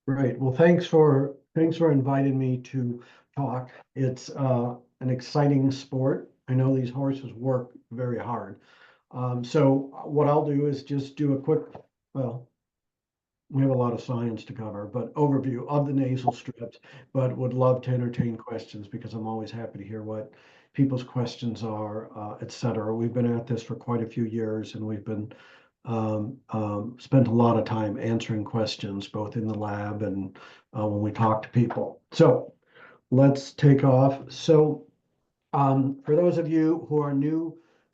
Great. Well, thanks for inviting me to talk. It's an exciting sport. I know these horses work very hard. So what I'll do is just do a quick, well, we have a lot of science to cover, but overview of the nasal strips, but would love to entertain questions because I'm always happy to hear what people's questions are, et cetera. We've been at this for quite a few years and we've been spent a lot of time answering questions both in the lab and when we talk to people. So let's take off. So for those of you who are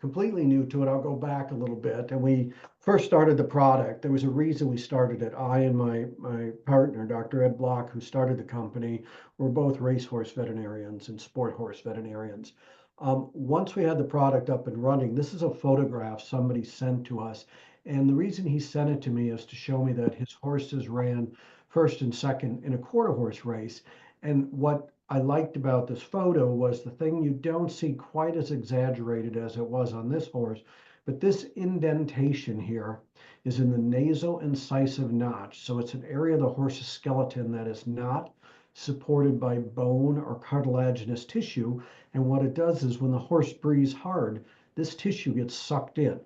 completely new to it, I'll go back a little bit. And we first started the product. There was a reason we started it. I and my partner, Dr. Ed Block, who started the company, were both racehorse veterinarians and sport horse veterinarians. Once we had the product up and running, this is a photograph somebody sent to us. And the reason he sent it to me is to show me that his horses ran first and second in a quarter horse race. And what I liked about this photo was the thing you don't see quite as exaggerated as it was on this horse, but this indentation here is in the nasal incisive notch. So it's an area of the horse's skeleton that is not supported by bone or cartilaginous tissue. And what it does is when the horse breathes hard, this tissue gets sucked in.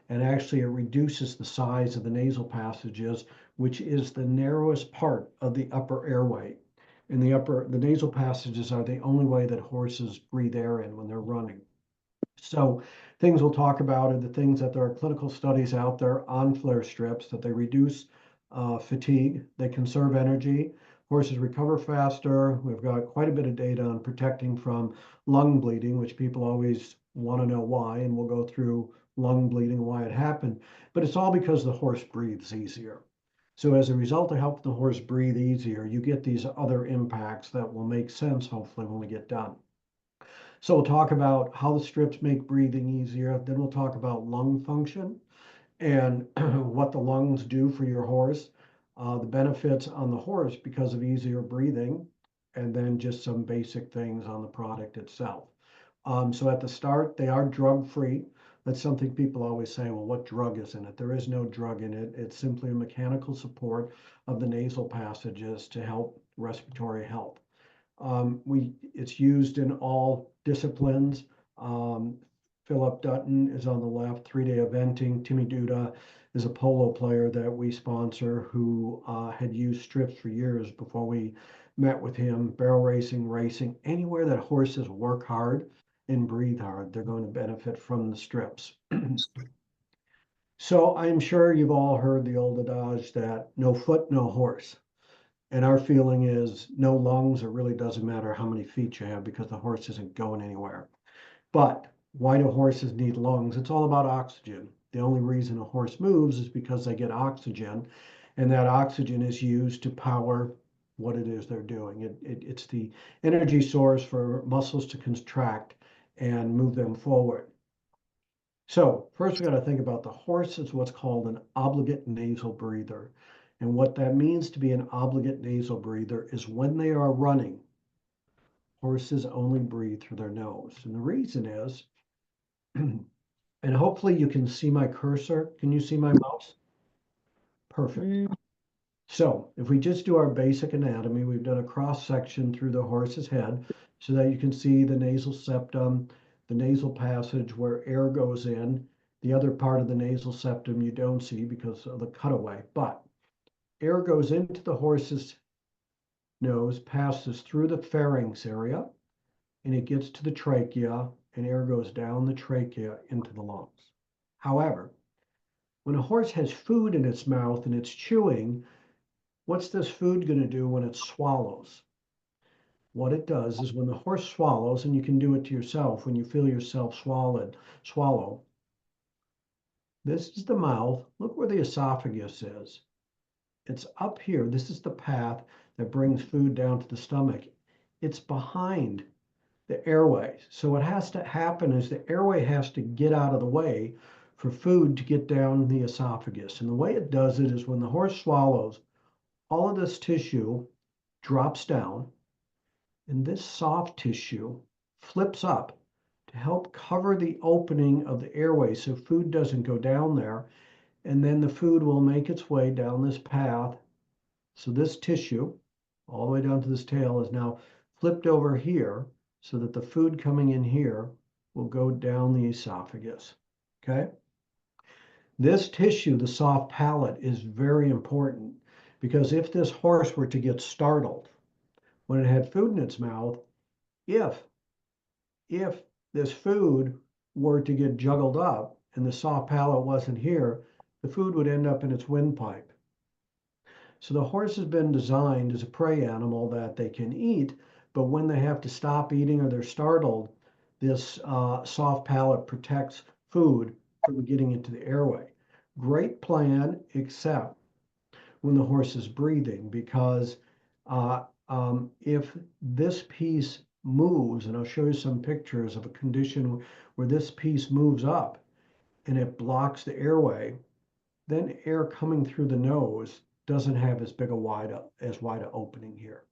And actually it reduces the size of the nasal passages, which is the narrowest part of the upper airway. In the nasal passages are the only way that horses breathe air in when they're running. So things we'll talk about are the things that there are clinical studies out there on FLAIR strips that they reduce fatigue, they conserve energy, horses recover faster. We've got quite a bit of data on protecting from lung bleeding, which people always want to know why, and we'll go through lung bleeding, why it happened. But it's all because the horse breathes easier. So as a result of helping the horse breathe easier, you get these other impacts that will make sense, hopefully, when we get done. So we'll talk about how the strips make breathing easier. Then we'll talk about lung function and what the lungs do for your horse, the benefits on the horse because of easier breathing, and then just some basic things on the product itself. So at the start, they are drug-free. That's something people always say, well, what drug is in it? There is no drug in it. It's simply a mechanical support of the nasal passages to help respiratory health. It's used in all disciplines. Philip Dutton is on the left, 3-day eventing. Timmy Duda is a polo player that we sponsor who had used strips for years before we met with him. Barrel racing, anywhere that horses work hard and breathe hard, they're going to benefit from the strips. So I'm sure you've all heard the old adage that no foot, no horse. And our feeling is no lungs, it really doesn't matter how many feet you have because the horse isn't going anywhere. But why do horses need lungs? It's all about oxygen. The only reason a horse moves is because they get oxygen, and that oxygen is used to power what it is they're doing. It's the energy source for muscles to contract and move them forward. So first we got to think about the horse as what's called an obligate nasal breather. And what that means to be an obligate nasal breather is when they are running, horses only breathe through their nose. And the reason is, and hopefully you can see my cursor. Can you see my mouse? Perfect. So if we just do our basic anatomy, we've done a cross section through the horse's head so that you can see the nasal septum, the nasal passage where air goes in. The other part of the nasal septum you don't see because of the cutaway, but air goes into the horse's nose, passes through the pharynx area, and it gets to the trachea, and air goes down the trachea into the lungs. However, when a horse has food in its mouth and it's chewing, what's this food going to do when it swallows? What it does is when the horse swallows, and you can do it to yourself when you feel yourself swallow. This is the mouth. Look where the esophagus is. It's up here. This is the path that brings food down to the stomach. It's behind the airway. So what has to happen is the airway has to get out of the way for food to get down the esophagus. And the way it does it is when the horse swallows, all of this tissue drops down, and this soft tissue flips up to help cover the opening of the airway so food doesn't go down there. And then the food will make its way down this path So this tissue, all the way down to this tail, is now flipped over here so that the food coming in here will go down the esophagus, okay? This tissue, the soft palate, is very important because if this horse were to get startled when it had food in its mouth, if if this food were to get juggled up and the soft palate wasn't here, the food would end up in its windpipe. So the horse has been designed as a prey animal that they can eat, but when they have to stop eating or they're startled, this soft palate protects food from getting into the airway. Great plan, except when the horse is breathing, because if this piece moves, and I'll show you some pictures of a condition where this piece moves up and it blocks the airway, then air coming through the nose doesn't have as wide a opening here.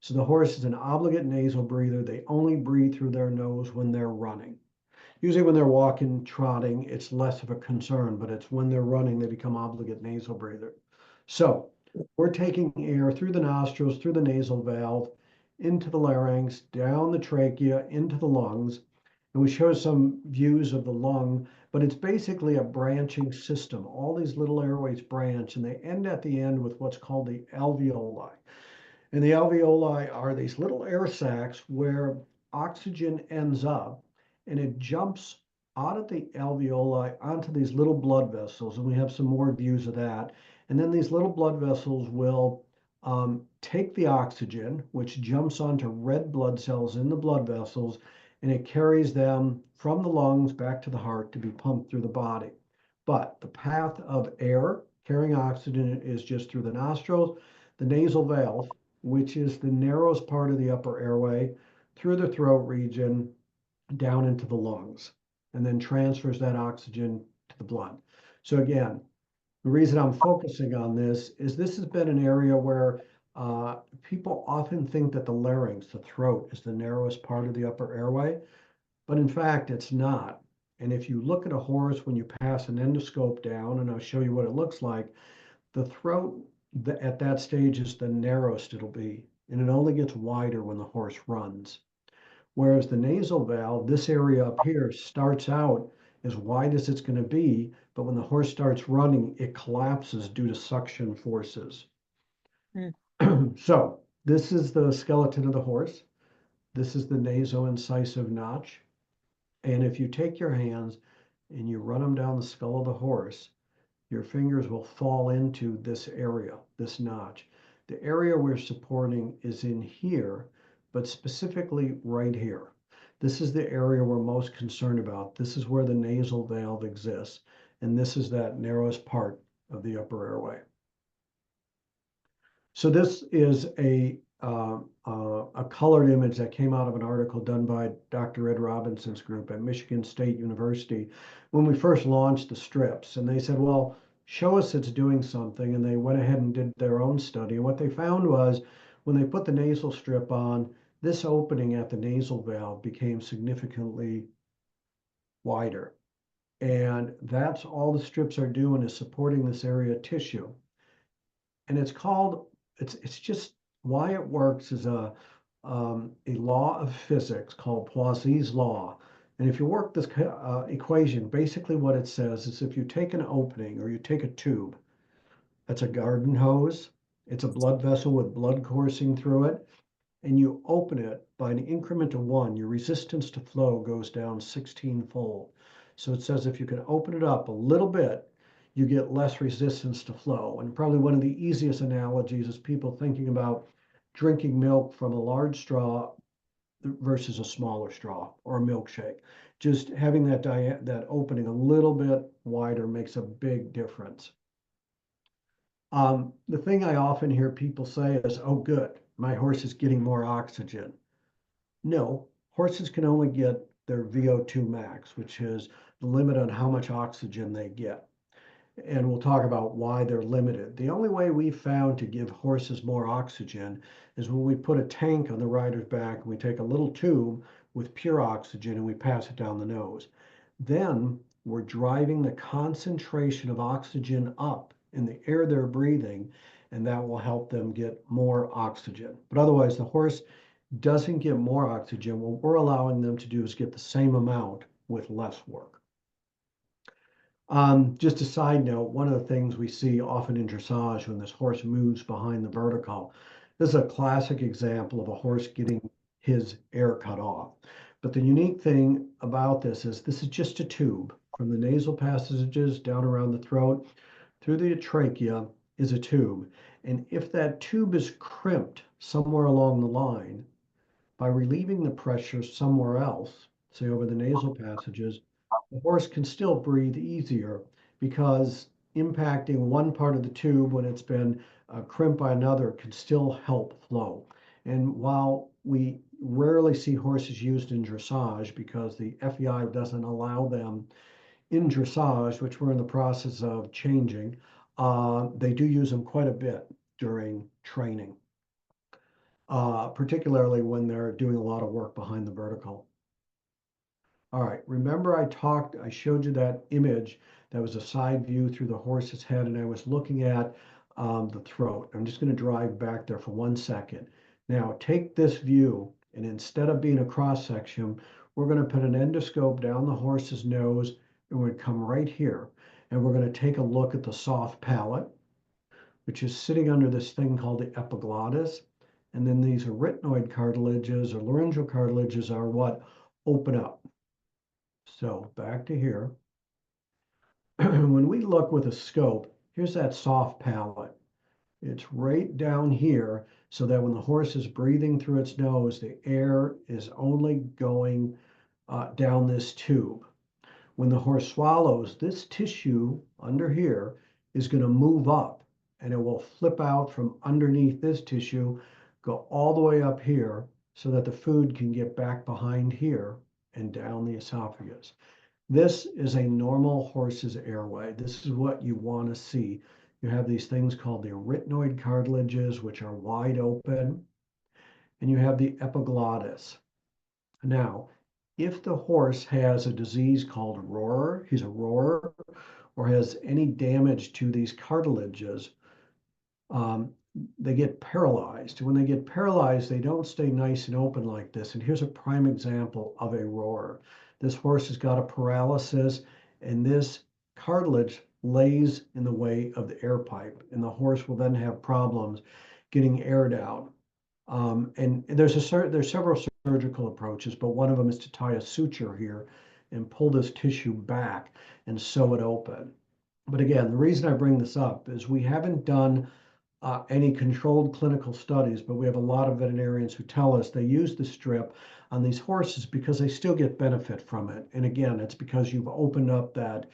So the horse is an obligate nasal breather. They only breathe through their nose when they're running. Usually when they're walking, trotting, it's less of a concern, but it's when they're running, they become obligate nasal breather. So we're taking air through the nostrils, through the nasal valve, into the larynx, down the trachea, into the lungs. And we show some views of the lung, but it's basically a branching system. All these little airways branch, and they end at the end with what's called the alveoli. And the alveoli are these little air sacs where oxygen ends up and it jumps out of the alveoli onto these little blood vessels. And we have some more views of that. And then these little blood vessels will take the oxygen, which jumps onto red blood cells in the blood vessels, and it carries them from the lungs back to the heart to be pumped through the body. But the path of air carrying oxygen is just through the nostrils, the nasal valve, which is the narrowest part of the upper airway, through the throat region, down into the lungs, and then transfers that oxygen to the blood. So again, the reason I'm focusing on this has been an area where people often think that the larynx, the throat, is the narrowest part of the upper airway, but in fact, it's not. And if you look at a horse when you pass an endoscope down, and I'll show you what it looks like, the throat at that stage is the narrowest it'll be, and it only gets wider when the horse runs. Whereas the nasal valve, this area up here, starts out as wide as it's going to be, but when the horse starts running, it collapses due to suction forces. So this is the skeleton of the horse. This is the naso-incisive notch. And if you take your hands and you run them down the skull of the horse, your fingers will fall into this area, this notch. The area we're supporting is in here, but specifically right here. This is the area we're most concerned about. This is where the nasal valve exists, and this is that narrowest part of the upper airway. So this is a colored image that came out of an article done by Dr. Ed Robinson's group at Michigan State University when we first launched the strips. And they said, well, show us it's doing something. And they went ahead and did their own study. And what they found was when they put the nasal strip on, this opening at the nasal valve became significantly wider. And that's all the strips are doing, is supporting this area of tissue. And it's just why it works is a law of physics called Poisson's law. And if you work this equation, basically what it says is if you take an opening or you take a tube, that's a garden hose, it's a blood vessel with blood coursing through it, and you open it by an increment of 1, your resistance to flow goes down 16-fold. So it says if you can open it up a little bit, you get less resistance to flow. And probably one of the easiest analogies is people thinking about drinking milk from a large straw versus a smaller straw or a milkshake. Just having that opening a little bit wider makes a big difference. The thing I often hear people say is, oh, good, my horse is getting more oxygen. No, horses can only get their VO2 max, which is the limit on how much oxygen they get. And we'll talk about why they're limited. The only way we've found to give horses more oxygen is when we put a tank on the rider's back and we take a little tube with pure oxygen and we pass it down the nose. Then we're driving the concentration of oxygen up in the air they're breathing, and that will help them get more oxygen. But otherwise, the horse doesn't get more oxygen. What we're allowing them to do is get the same amount with less work. Just a side note, one of the things we see often in dressage when this horse moves behind the vertical, this is a classic example of a horse getting his air cut off. But the unique thing about this is just a tube from the nasal passages down around the throat through the trachea is a tube. And if that tube is crimped somewhere along the line, by relieving the pressure somewhere else, say over the nasal passages, the horse can still breathe easier because impacting one part of the tube when it's been crimped by another can still help flow. And while we rarely see horses used in dressage because the FEI doesn't allow them in dressage, which we're in the process of changing, they do use them quite a bit during training, particularly when they're doing a lot of work behind the vertical. All right, remember I showed you that image that was a side view through the horse's head, and I was looking at the throat. I'm just going to drive back there for 1 second. Now take this view, and instead of being a cross section, we're going to put an endoscope down the horse's nose, and we're going to come right here, and we're going to take a look at the soft palate, which is sitting under this thing called the epiglottis. And then these arytenoid cartilages or laryngeal cartilages are what open up. So back to here. When we look with a scope, here's that soft palate. It's right down here so that when the horse is breathing through its nose, the air is only going down this tube. When the horse swallows, this tissue under here is going to move up and it will flip out from underneath this tissue, go all the way up here so that the food can get back behind here and down the esophagus. This is a normal horse's airway. This is what you want to see. You have these things called the arytenoid cartilages, which are wide open, and you have the epiglottis. Now, if the horse has a disease called roarer, he's a roarer, or has any damage to these cartilages, they get paralyzed. When they get paralyzed, they don't stay nice and open like this. And here's a prime example of a roarer. This horse has got a paralysis, and this cartilage lays in the way of the air pipe, and the horse will then have problems getting air down. And there's several surgical approaches, but one of them is to tie a suture here and pull this tissue back and sew it open. But again, the reason I bring this up is we haven't done any controlled clinical studies, but we have a lot of veterinarians who tell us they use the strip on these horses because they still get benefit from it. And again, it's because you've opened up that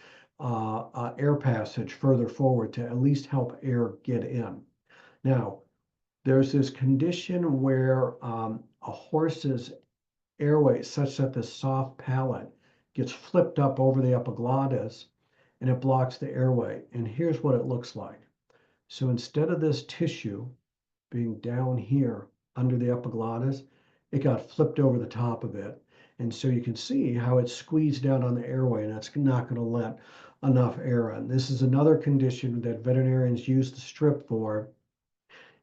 air passage further forward to at least help air get in. Now, there's this condition where a horse's airway is such that the soft palate gets flipped up over the epiglottis and it blocks the airway. And here's what it looks like. So instead of this tissue being down here under the epiglottis, it got flipped over the top of it. And so you can see how it's squeezed down on the airway, and that's not going to let enough air in. This is another condition that veterinarians use the strip for.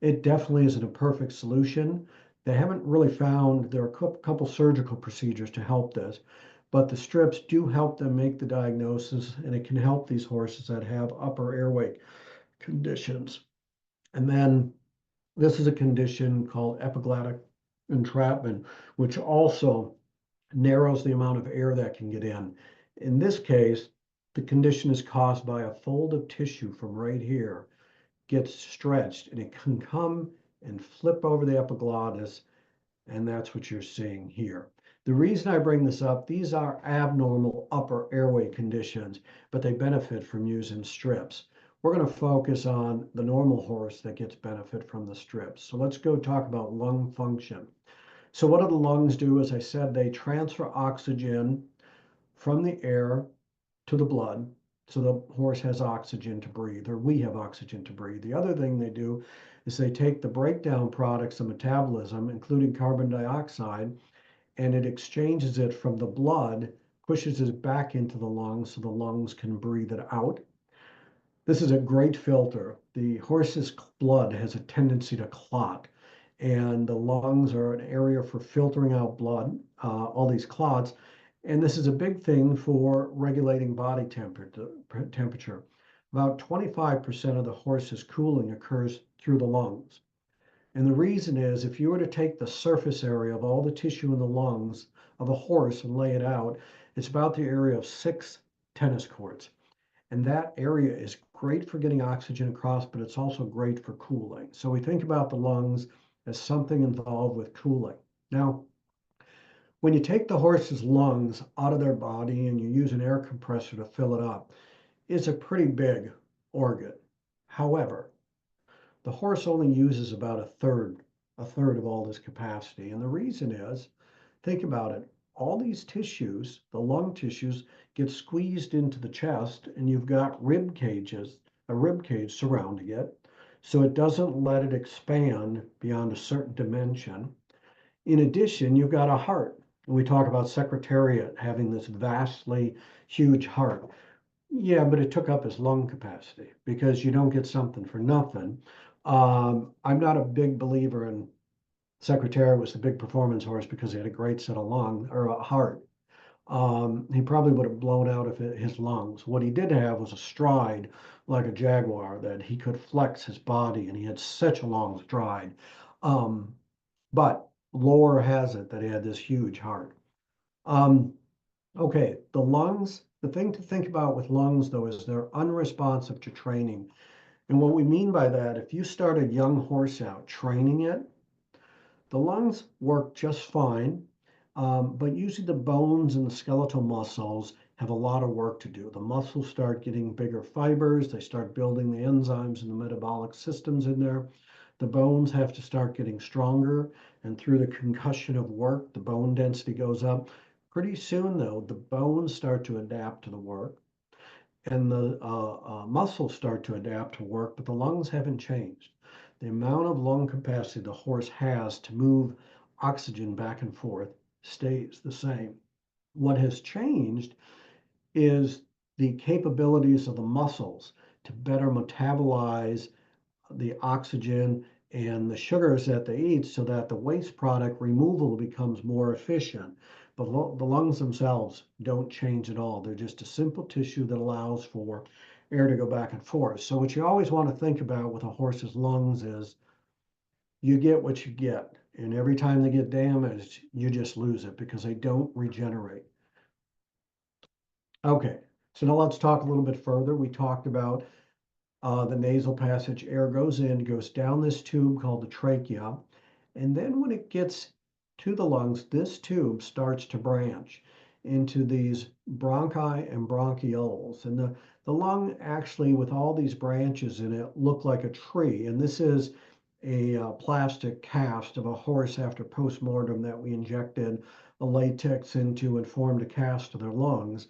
It definitely isn't a perfect solution. They haven't really found, there are a couple surgical procedures to help this, but the strips do help them make the diagnosis, and it can help these horses that have upper airway conditions. And then this is a condition called epiglottic entrapment, which also narrows the amount of air that can get in. In this case, the condition is caused by a fold of tissue from right here gets stretched, and it can come and flip over the epiglottis, and that's what you're seeing here. The reason I bring this up, these are abnormal upper airway conditions, but they benefit from using strips. We're going to focus on the normal horse that gets benefit from the strips. So let's go talk about lung function. So what do the lungs do? As I said, they transfer oxygen from the air to the blood. So the horse has oxygen to breathe, or we have oxygen to breathe. The other thing they do is they take the breakdown products of metabolism, including carbon dioxide, and it exchanges it from the blood, pushes it back into the lungs so the lungs can breathe it out. This is a great filter. The horse's blood has a tendency to clot, and the lungs are an area for filtering out blood, all these clots. And this is a big thing for regulating body temperature. About 25% of the horse's cooling occurs through the lungs. And the reason is if you were to take the surface area of all the tissue in the lungs of a horse and lay it out, it's about the area of 6 tennis courts. And that area is great for getting oxygen across, but it's also great for cooling. So we think about the lungs as something involved with cooling. Now, when you take the horse's lungs out of their body and you use an air compressor to fill it up, it's a pretty big organ. However, the horse only uses about a third of all this capacity. And the reason is, think about it, all these tissues, the lung tissues, get squeezed into the chest, and you've got a rib cage surrounding it. So it doesn't let it expand beyond a certain dimension. In addition, you've got a heart. We talk about Secretariat having this vastly huge heart. Yeah, but it took up his lung capacity because you don't get something for nothing. I'm not a big believer in Secretariat was the big performance horse because he had a great set of lung or a heart. He probably would have blown out of his lungs. What he did have was a stride like a jaguar that he could flex his body, and he had such a long stride. Um, but lore has it that he had this huge heart. Um, okay, the lungs, the thing to think about with lungs though is they're unresponsive to training. And what we mean by that, if you start a young horse out training it, the lungs work just fine, but usually the bones and the skeletal muscles have a lot of work to do. The muscles start getting bigger fibers, they start building the enzymes and the metabolic systems in there. The bones have to start getting stronger, and through the concussion of work, the bone density goes up. Pretty soon, though, the bones start to adapt to the work, and the muscles start to adapt to work, but the lungs haven't changed. The amount of lung capacity the horse has to move oxygen back and forth stays the same. What has changed is the capabilities of the muscles to better metabolize the oxygen and the sugars that they eat so that the waste product removal becomes more efficient. But the lungs themselves don't change at all. They're just a simple tissue that allows for air to go back and forth. So what you always want to think about with a horse's lungs is you get what you get. And every time they get damaged, you just lose it because they don't regenerate. Okay, so now let's talk a little bit further. We talked about the nasal passage, air goes in, goes down this tube called the trachea. And then when it gets to the lungs, this tube starts to branch into these bronchi and bronchioles. And the lung actually, with all these branches in it, look like a tree. And this is a plastic cast of a horse after postmortem that we injected a latex into and formed a cast of their lungs.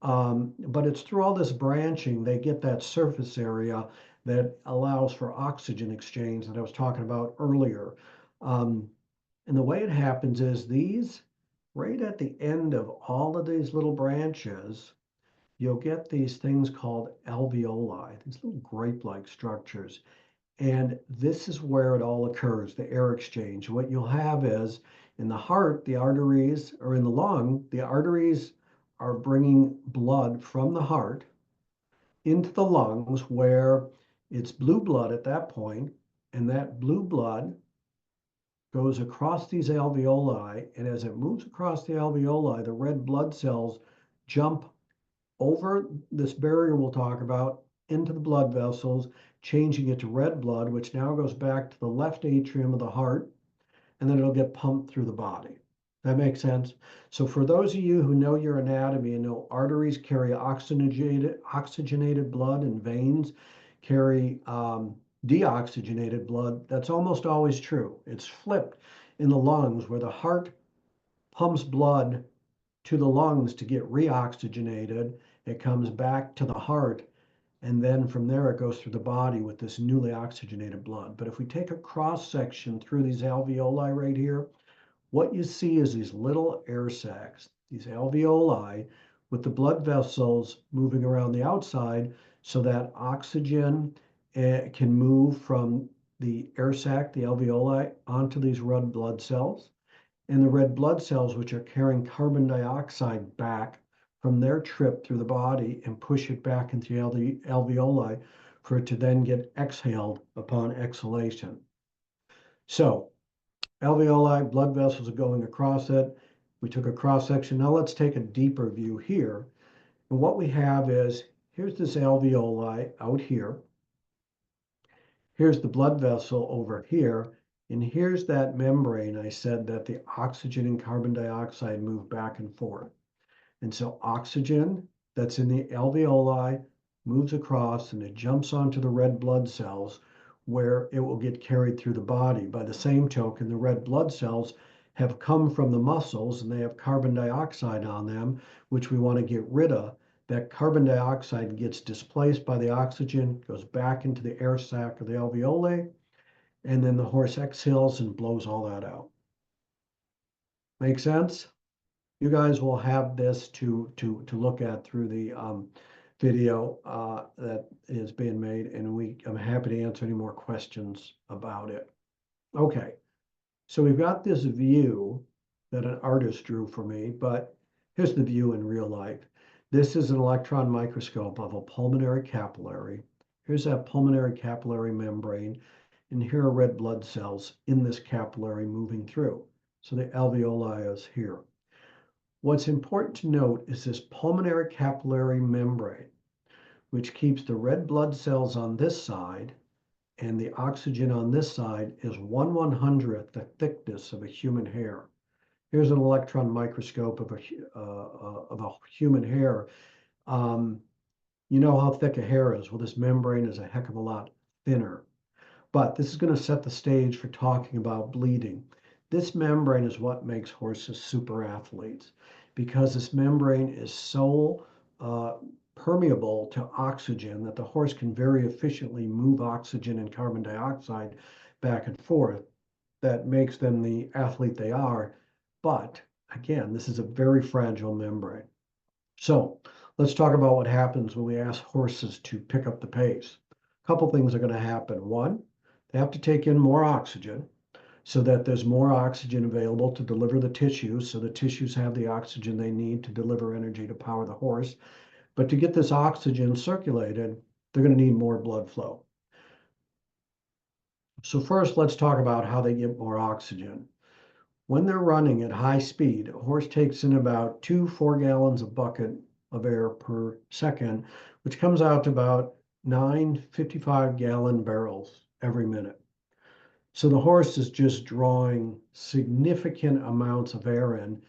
But it's through all this branching, they get that surface area that allows for oxygen exchange that I was talking about earlier. Um, and the way it happens is these, right at the end of all of these little branches, you'll get these things called alveoli, these little grape-like structures. And this is where it all occurs, the air exchange. What you'll have is in the heart, the arteries, or in the lung, the arteries are bringing blood from the heart into the lungs where it's blue blood at that point, and that blue blood goes across these alveoli, and as it moves across the alveoli, the red blood cells jump over this barrier we'll talk about into the blood vessels, changing it to red blood, which now goes back to the left atrium of the heart, and then it'll get pumped through the body. That makes sense? So for those of you who know your anatomy and know arteries carry oxygenated blood and veins carry deoxygenated blood, that's almost always true. It's flipped in the lungs where the heart pumps blood to the lungs to get reoxygenated. It comes back to the heart, and then from there it goes through the body with this newly oxygenated blood. But if we take a cross section through these alveoli right here, what you see is these little air sacs, these alveoli with the blood vessels moving around the outside so that oxygen can move from the air sac, the alveoli, onto these red blood cells. And the red blood cells, which are carrying carbon dioxide back from their trip through the body and push it back into the alveoli for it to then get exhaled upon exhalation. So alveoli, blood vessels are going across it. We took a cross section. Now let's take a deeper view here. And what we have is, here's this alveoli out here. Here's the blood vessel over here. And here's that membrane I said that the oxygen and carbon dioxide move back and forth. And so oxygen that's in the alveoli moves across and it jumps onto the red blood cells where it will get carried through the body. By the same token, the red blood cells have come from the muscles and they have carbon dioxide on them, which we want to get rid of. That carbon dioxide gets displaced by the oxygen, goes back into the air sac of the alveoli, and then the horse exhales and blows all that out. Make sense? You guys will have this to look at through the video that is being made, and I'm happy to answer any more questions about it. Okay, so we've got this view that an artist drew for me, but here's the view in real life. This is an electron microscope of a pulmonary capillary. Here's that pulmonary capillary membrane, and here are red blood cells in this capillary moving through. So the alveoli is here. What's important to note is this pulmonary capillary membrane, which keeps the red blood cells on this side and the oxygen on this side, is 1/100th the thickness of a human hair. Here's an electron microscope of a human hair. You know how thick a hair is. Well, this membrane is a heck of a lot thinner. But this is going to set the stage for talking about bleeding. This membrane is what makes horses super athletes, because this membrane is so permeable to oxygen that the horse can very efficiently move oxygen and carbon dioxide back and forth. That makes them the athlete they are. But again, this is a very fragile membrane. So let's talk about what happens when we ask horses to pick up the pace. A couple things are going to happen. One, they have to take in more oxygen so that there's more oxygen available to deliver the tissues, so the tissues have the oxygen they need to deliver energy to power the horse. But to get this oxygen circulated, they're going to need more blood flow. So first, let's talk about how they get more oxygen. When they're running at high speed, a horse takes in about 2 4-gallons of bucket of air per second, which comes out to about 9 55-gallon barrels every minute. So the horse is just drawing significant amounts of air in.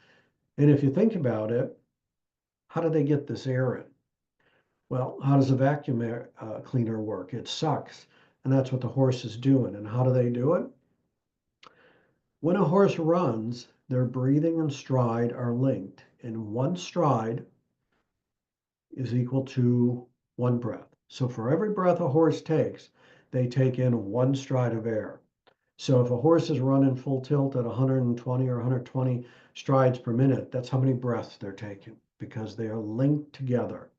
And if you think about it, how do they get this air in? Well, how does a vacuum air, cleaner work? It sucks. And that's what the horse is doing. And how do they do it? When a horse runs, their breathing and stride are linked. And one stride is equal to 1 breath. So for every breath a horse takes, they take in 1 stride of air. So if a horse is running full tilt at 120 or 120 strides per minute, that's how many breaths they're taking, because they are linked together.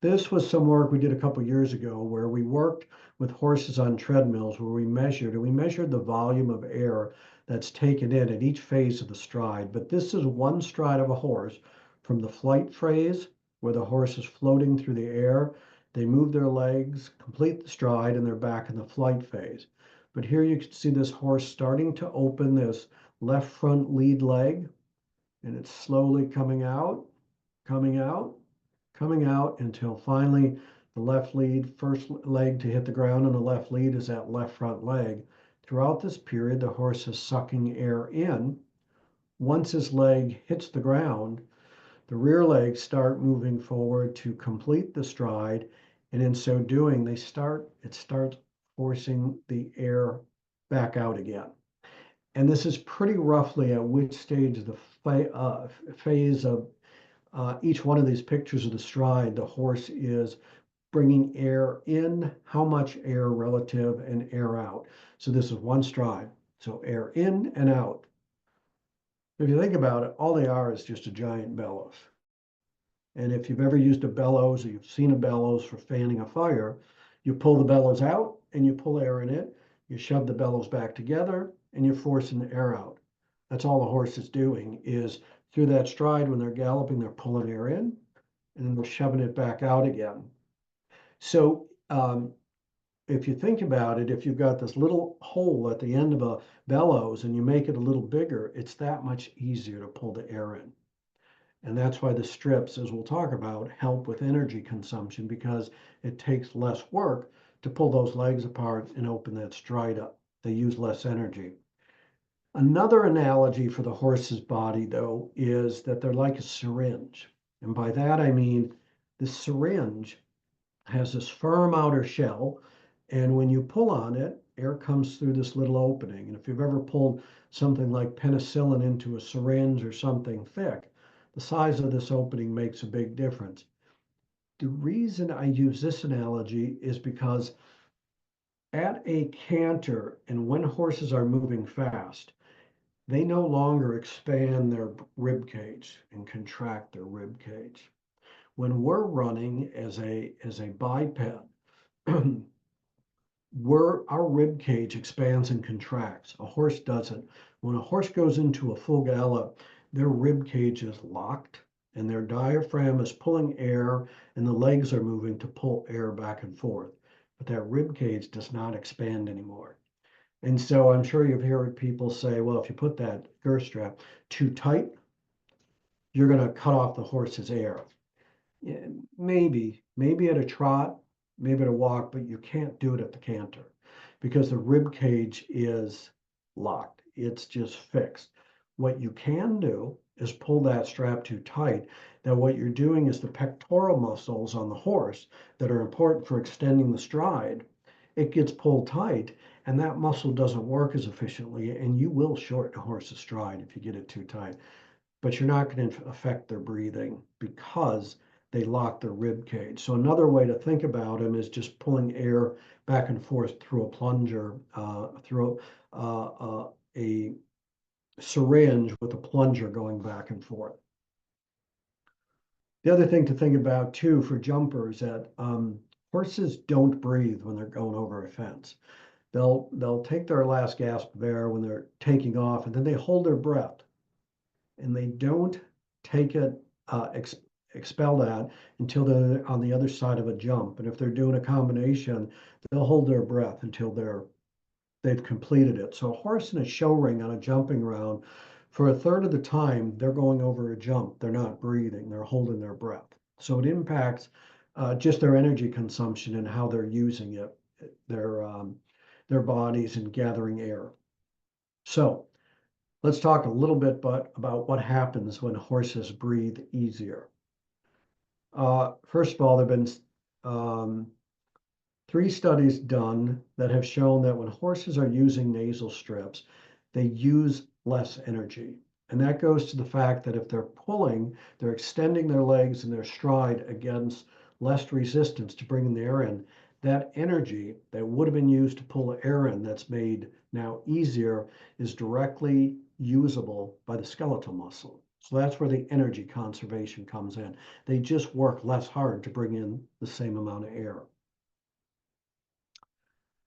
This was some work we did a couple years ago where we worked with horses on treadmills where we measured the volume of air that's taken in at each phase of the stride. But this is one stride of a horse from the flight phase, where the horse is floating through the air. They move their legs, complete the stride, and they're back in the flight phase. But here you can see this horse starting to open this left front lead leg, and it's slowly coming out, coming out, coming out until finally the left lead, first leg to hit the ground, and the left lead is that left front leg. Throughout this period, the horse is sucking air in. Once his leg hits the ground, the rear legs start moving forward to complete the stride, and in so doing, it starts forcing the air back out again. And this is pretty roughly at which stage of the phase of each one of these pictures of the stride, the horse is bringing air in, how much air relative, and air out. So this is one stride. So air in and out. If you think about it, all they are is just a giant bellows. And if you've ever used a bellows or you've seen a bellows for fanning a fire, you pull the bellows out and you pull air in it. You shove the bellows back together and you're forcing the air out. That's all the horse is doing is through that stride when they're galloping, they're pulling air in and then they're shoving it back out again. So if you think about it, if you've got this little hole at the end of a bellows and you make it a little bigger, it's that much easier to pull the air in. And that's why the strips, as we'll talk about, help with energy consumption because it takes less work to pull those legs apart and open that stride up. They use less energy. Another analogy for the horse's body, though, is that they're like a syringe. And by that, I mean the syringe has this firm outer shell. And when you pull on it, air comes through this little opening. And if you've ever pulled something like penicillin into a syringe or something thick, the size of this opening makes a big difference. The reason I use this analogy is because at a canter and when horses are moving fast, they no longer expand their rib cage and contract their rib cage. When we're running as a biped, our rib cage expands and contracts. A horse doesn't. When a horse goes into a full gallop, their rib cage is locked and their diaphragm is pulling air and the legs are moving to pull air back and forth. But that rib cage does not expand anymore. And so I'm sure you've heard people say, well, if you put that girth strap too tight, you're going to cut off the horse's air. Yeah, maybe at a trot, maybe at a walk, but you can't do it at the canter because the rib cage is locked. It's just fixed. What you can do is pull that strap too tight. Now, what you're doing is the pectoral muscles on the horse that are important for extending the stride, it gets pulled tight and that muscle doesn't work as efficiently, and you will shorten a horse's stride if you get it too tight. But you're not going to affect their breathing because they lock their rib cage. So another way to think about them is just pulling air back and forth through a plunger, through a syringe with a plunger going back and forth. The other thing to think about too for jumpers that horses don't breathe when they're going over a fence. They'll take their last gasp of air when they're taking off, and then they hold their breath, and they don't take it expel that until they're on the other side of a jump. And if they're doing a combination, they'll hold their breath until they've completed it. So a horse in a show ring on a jumping round, for a third of the time, they're going over a jump. They're not breathing, they're holding their breath. So it impacts just their energy consumption and how they're using it, their bodies and gathering air. So let's talk a little bit about what happens when horses breathe easier. First of all, there have been 3 studies done that have shown that when horses are using nasal strips, they use less energy. And that goes to the fact that if they're pulling, they're extending their legs and their stride against less resistance to bringing the air in. That energy that would have been used to pull the air in that's made now easier is directly usable by the skeletal muscle. So that's where the energy conservation comes in. They just work less hard to bring in the same amount of air.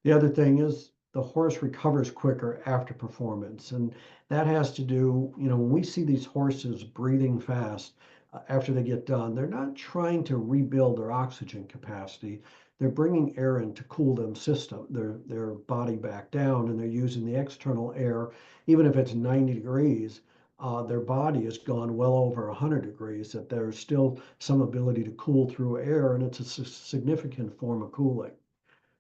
The other thing is the horse recovers quicker after performance. And that has to do, when we see these horses breathing fast after they get done, they're not trying to rebuild their oxygen capacity. They're bringing air in to cool their body back down, and they're using the external air, even if it's 90 degrees. Their body has gone well over 100 degrees, that there's still some ability to cool through air, and it's a significant form of cooling.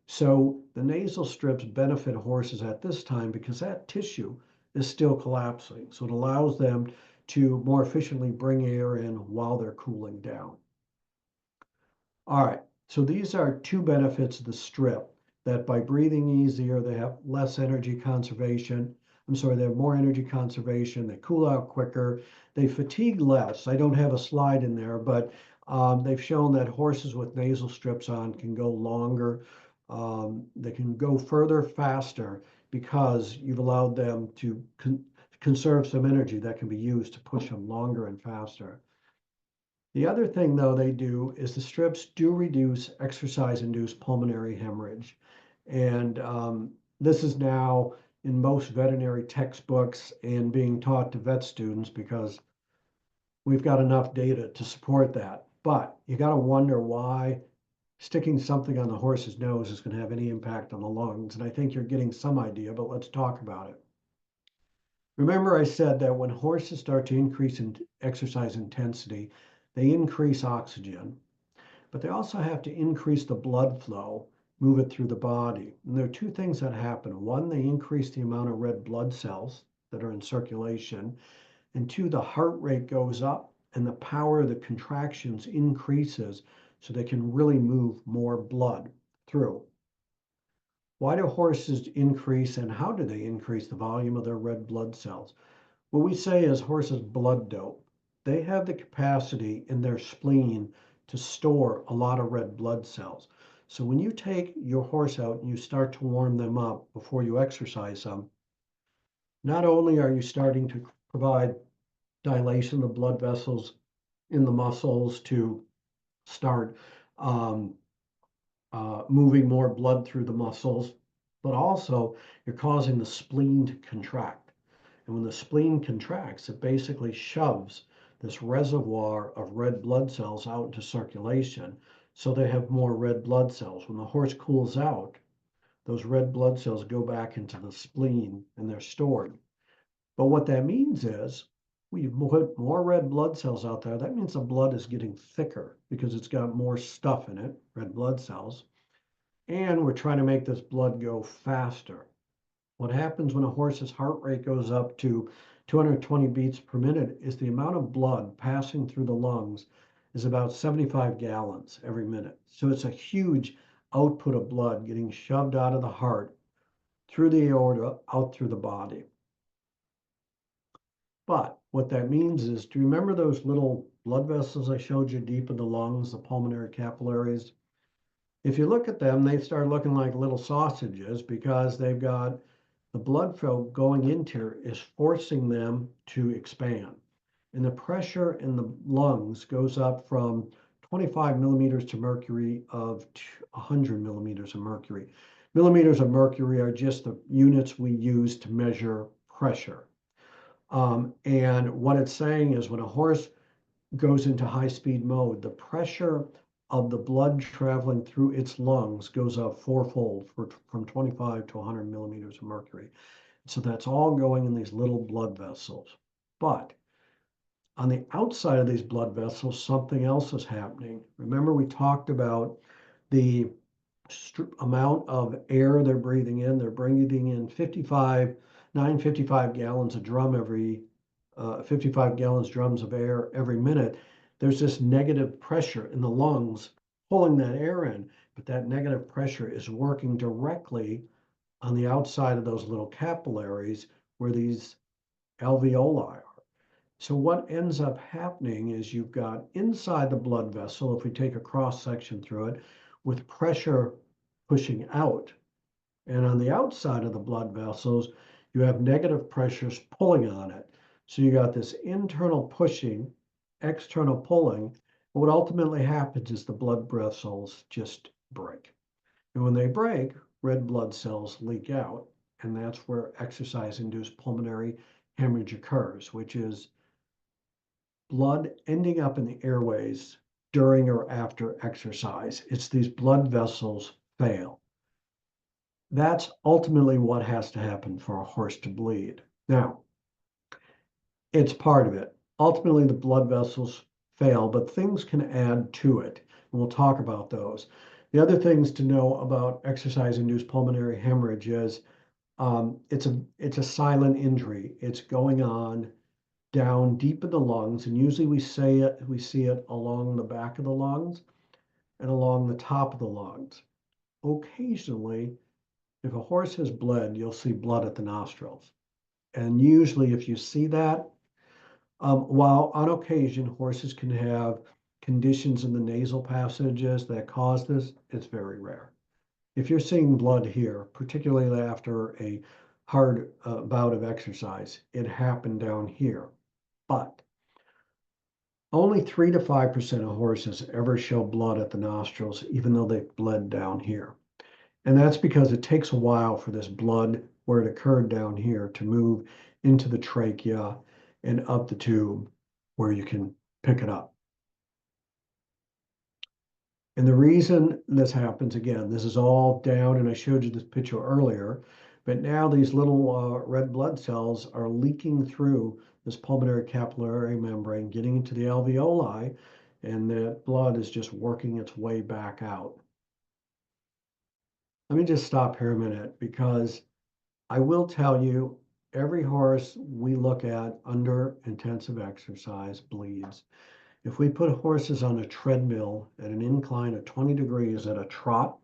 So the nasal strips benefit horses at this time because that tissue is still collapsing. So it allows them to more efficiently bring air in while they're cooling down. All right, so these are 2 benefits of the strip, that by breathing easier, they have less energy conservation. They have more energy conservation, they cool out quicker, they fatigue less. I don't have a slide in there, but they've shown that horses with nasal strips on can go longer. They can go further faster because you've allowed them to conserve some energy that can be used to push them longer and faster. The other thing, though, they do is the strips do reduce exercise-induced pulmonary hemorrhage. And this is now in most veterinary textbooks and being taught to vet students because we've got enough data to support that. But you got to wonder why sticking something on the horse's nose is going to have any impact on the lungs. And I think you're getting some idea, but let's talk about it. Remember, I said that when horses start to increase in exercise intensity, they increase oxygen, but they also have to increase the blood flow, move it through the body. And there are two things that happen. One, they increase the amount of red blood cells that are in circulation. And two, the heart rate goes up and the power of the contractions increases so they can really move more blood through. Why do horses increase and how do they increase the volume of their red blood cells? What we say is horses blood dope. They have the capacity in their spleen to store a lot of red blood cells. So when you take your horse out and you start to warm them up before you exercise them, not only are you starting to provide dilation of blood vessels in the muscles to start moving more blood through the muscles, but also you're causing the spleen to contract. And when the spleen contracts, it basically shoves this reservoir of red blood cells out into circulation. So they have more red blood cells. When the horse cools out, those red blood cells go back into the spleen and they're stored. But what that means is we put more red blood cells out there. That means the blood is getting thicker because it's got more stuff in it, red blood cells. And we're trying to make this blood go faster. What happens when a horse's heart rate goes up to 220 beats per minute is the amount of blood passing through the lungs is about 75 gallons every minute. So it's a huge output of blood getting shoved out of the heart, through the aorta, out through the body. But what that means is, do you remember those little blood vessels I showed you deep in the lungs, the pulmonary capillaries? If you look at them, they start looking like little sausages because they've got the blood flow going into is forcing them to expand. And the pressure in the lungs goes up from 25 millimeters of mercury of 100 millimeters of mercury. Millimeters of mercury are just the units we use to measure pressure. And what it's saying is when a horse goes into high speed mode, the pressure of the blood traveling through its lungs goes up fourfold from 25 to 100 millimeters of mercury. So that's all going in these little blood vessels. But on the outside of these blood vessels, something else is happening. Remember, we talked about the amount of air they're breathing in. They're breathing in 955 gallons a drum every 55 gallons drums of air every minute. There's this negative pressure in the lungs pulling that air in, but that negative pressure is working directly on the outside of those little capillaries where these alveoli are. So what ends up happening is you've got inside the blood vessel, if we take a cross section through it, with pressure pushing out. And on the outside of the blood vessels, you have negative pressures pulling on it. So you got this internal pushing, external pulling. But what ultimately happens is the blood vessels just break. And when they break, red blood cells leak out. And that's where exercise-induced pulmonary hemorrhage occurs, which is blood ending up in the airways during or after exercise. It's these blood vessels fail. That's ultimately what has to happen for a horse to bleed. Now, it's part of it. Ultimately, the blood vessels fail, but things can add to it. And we'll talk about those. The other things to know about exercise-induced pulmonary hemorrhage is it's a silent injury. It's going on down deep in the lungs, and usually we see it along the back of the lungs and along the top of the lungs. Occasionally, if a horse has bled, you'll see blood at the nostrils. And usually if you see that, while on occasion horses can have conditions in the nasal passages that cause this, it's very rare. If you're seeing blood here, particularly after a hard bout of exercise, it happened down here. But Only 3 to 5% of horses ever show blood at the nostrils, even though they've bled down here. And that's because it takes a while for this blood, where it occurred down here, to move into the trachea and up the tube where you can pick it up. And the reason this happens, again, this is all down, and I showed you this picture earlier, but now these little red blood cells are leaking through this pulmonary capillary membrane, getting into the alveoli, and that blood is just working its way back out. Let me just stop here a minute, because I will tell you, every horse we look at under intensive exercise bleeds. If we put horses on a treadmill at an incline of 20 degrees at a trot,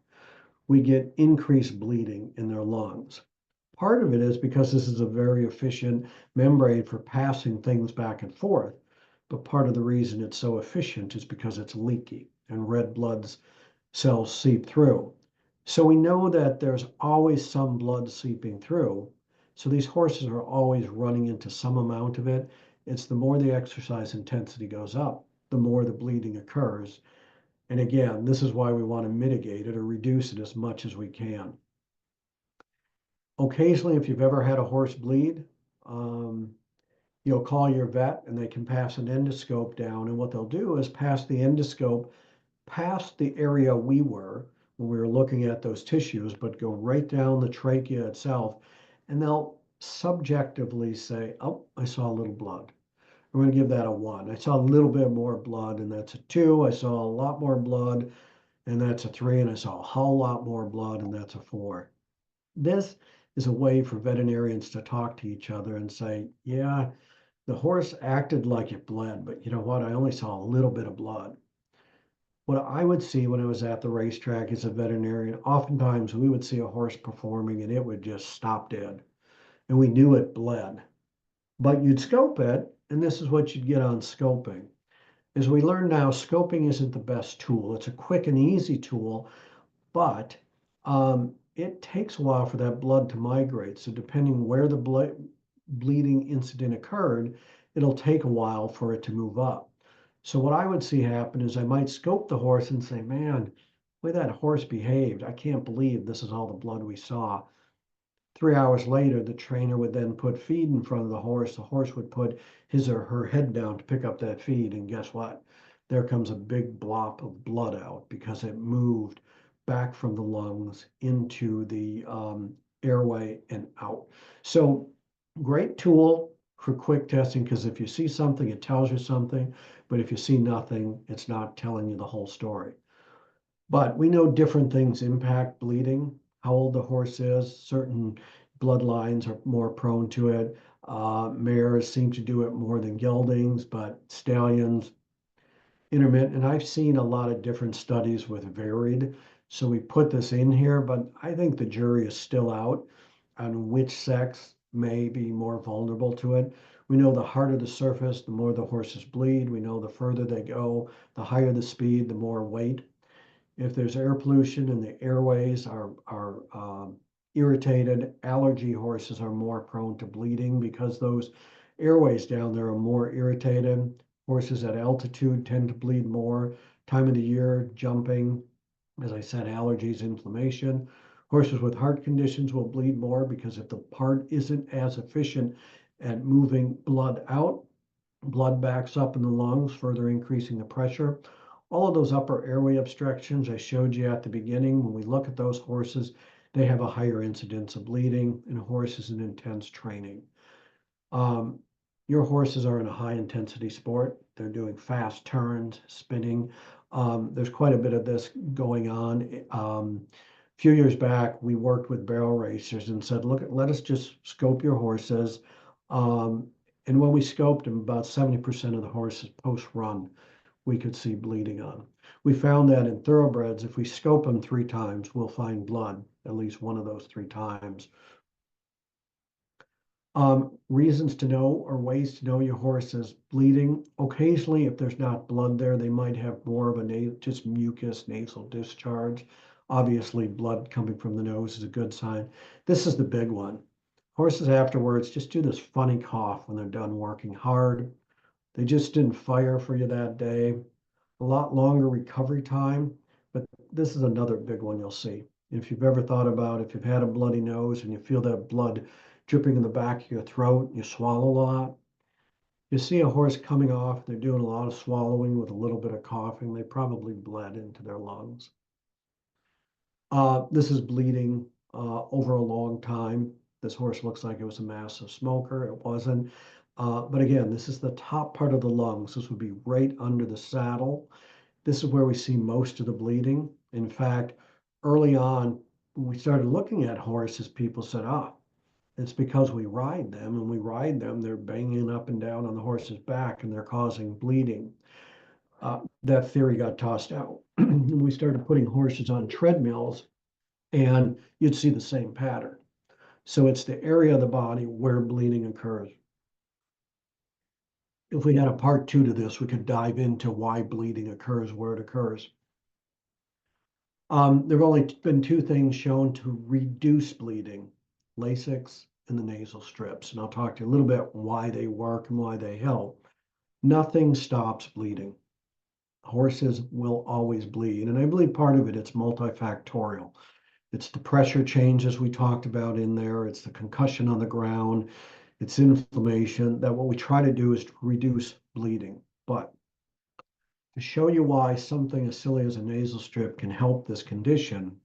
we get increased bleeding in their lungs. Part of it is because this is a very efficient membrane for passing things back and forth, but part of the reason it's so efficient is because it's leaky and red blood cells seep through. So we know that there's always some blood seeping through. So these horses are always running into some amount of it. It's the more the exercise intensity goes up, the more the bleeding occurs. And again, this is why we want to mitigate it or reduce it as much as we can. Occasionally, if you've ever had a horse bleed, you'll call your vet and they can pass an endoscope down. And what they'll do is pass the endoscope past the area we were when we were looking at those tissues, but go right down the trachea itself. And they'll subjectively say, oh, I saw a little blood. I'm going to give that a 1. I saw a little bit more blood, and that's a 2. I saw a lot more blood, and that's a 3. And I saw a whole lot more blood, and that's a 4. This is a way for veterinarians to talk to each other and say, yeah, the horse acted like it bled, but you know what? I only saw a little bit of blood. What I would see when I was at the racetrack as a veterinarian, oftentimes we would see a horse performing and it would just stop dead. And we knew it bled. But you'd scope it, and this is what you'd get on scoping. As we learn now, scoping isn't the best tool. It's a quick and easy tool, but it takes a while for that blood to migrate. So depending where the bleeding incident occurred, it'll take a while for it to move up. So what I would see happen is I might scope the horse and say, man, the way that horse behaved, I can't believe this is all the blood we saw. 3 hours later, the trainer would then put feed in front of the horse. The horse would put his or her head down to pick up that feed. And guess what? There comes a big blop of blood out because it moved back from the lungs into the airway and out. So great tool for quick testing, because if you see something, it tells you something. But if you see nothing, it's not telling you the whole story. But we know different things impact bleeding, how old the horse is. Certain bloodlines are more prone to it. Mares seem to do it more than geldings, but stallions, intermittent. And I've seen a lot of different studies with varied. So we put this in here, but I think the jury is still out on which sex may be more vulnerable to it. We know the harder the surface, the more the horses bleed. We know the further they go, the higher the speed, the more weight. If there's air pollution and the airways are irritated, allergy horses are more prone to bleeding because those airways down there are more irritated. Horses at altitude tend to bleed more. Time of the year, jumping, as I said, allergies, inflammation. Horses with heart conditions will bleed more because if the heart isn't as efficient at moving blood out, blood backs up in the lungs, further increasing the pressure. All of those upper airway obstructions I showed you at the beginning, when we look at those horses, they have a higher incidence of bleeding in horses in intense training. Your horses are in a high intensity sport. They're doing fast turns, spinning. There's quite a bit of this going on. A few years back, we worked with barrel racers and said, look, let us just scope your horses. And when we scoped them, about 70% of the horses post-run, we could see bleeding on. We found that in thoroughbreds, if we scope them 3 times, we'll find blood at least one of those 3 times. Reasons to know or ways to know your horse is bleeding. Occasionally, if there's not blood there, they might have more of a just mucus nasal discharge. Obviously, blood coming from the nose is a good sign. This is the big one. Horses afterwards just do this funny cough when they're done working hard. They just didn't fire for you that day. A lot longer recovery time, but this is another big one you'll see. If you've ever thought about if you've had a bloody nose and you feel that blood dripping in the back of your throat, you swallow a lot. You see a horse coming off, they're doing a lot of swallowing with a little bit of coughing, they probably bled into their lungs. This is bleeding over a long time. This horse looks like it was a massive smoker. It wasn't. But again, this is the top part of the lungs. This would be right under the saddle. This is where we see most of the bleeding. In fact, early on, when we started looking at horses, people said, it's because we ride them, and we ride them, they're banging up and down on the horse's back and they're causing bleeding. That theory got tossed out. We started putting horses on treadmills and you'd see the same pattern. So it's the area of the body where bleeding occurs. If we had a part 2 to this, we could dive into why bleeding occurs, where it occurs. There have only been 2 things shown to reduce bleeding, Lasix and the nasal strips. And I'll talk to you a little bit why they work and why they help. Nothing stops bleeding. Horses will always bleed. And I believe part of it's multifactorial. It's the pressure changes we talked about in there. It's the concussion on the ground. It's inflammation. That what we try to do is to reduce bleeding. But to show you why something as silly as a nasal strip can help this condition,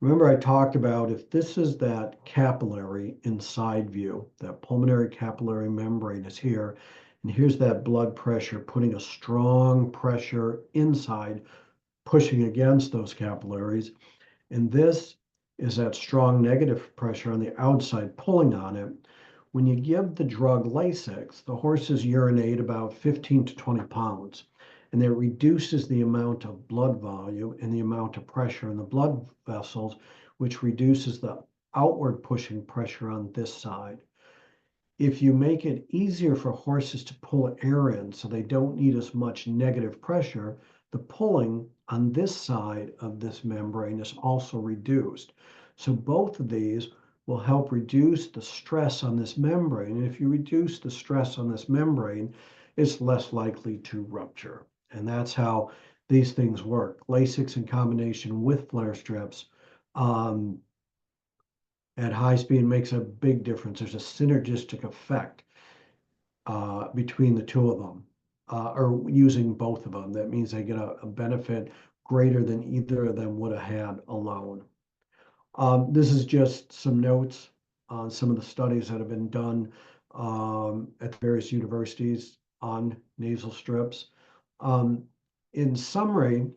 remember I talked about if this is that capillary inside view, that pulmonary capillary membrane is here, and here's that blood pressure putting a strong pressure inside, pushing against those capillaries. And this is that strong negative pressure on the outside pulling on it. When you give the drug Lasix, the horses urinate about 15 to 20 pounds, and it reduces the amount of blood volume and the amount of pressure in the blood vessels, which reduces the outward pushing pressure on this side. If you make it easier for horses to pull air in so they don't need as much negative pressure, the pulling on this side of this membrane is also reduced. So both of these will help reduce the stress on this membrane. And if you reduce the stress on this membrane, it's less likely to rupture. And that's how these things work. Lasix in combination with FLAIR strips at high speed makes a big difference. There's a synergistic effect between the 2 of them, or using both of them. That means they get a benefit greater than either of them would have had alone. This is just some notes on some of the studies that have been done at various universities on nasal strips. In summary,